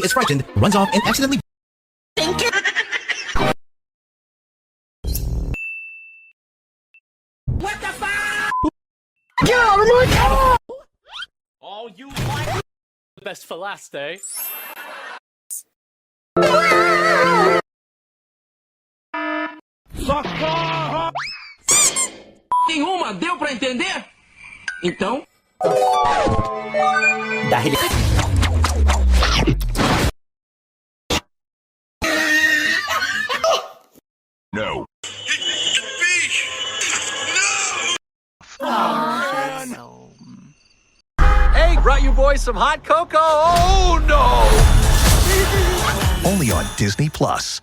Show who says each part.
Speaker 1: is frightened, runs off, and accidentally.
Speaker 2: Oh, you like best for last, eh?
Speaker 3: Socorro! Nenhuma, deu pra entender? Então,
Speaker 1: Dahil
Speaker 4: No.
Speaker 2: Hey, brought you boys some hot cocoa. Oh no!
Speaker 4: Only on Disney Plus.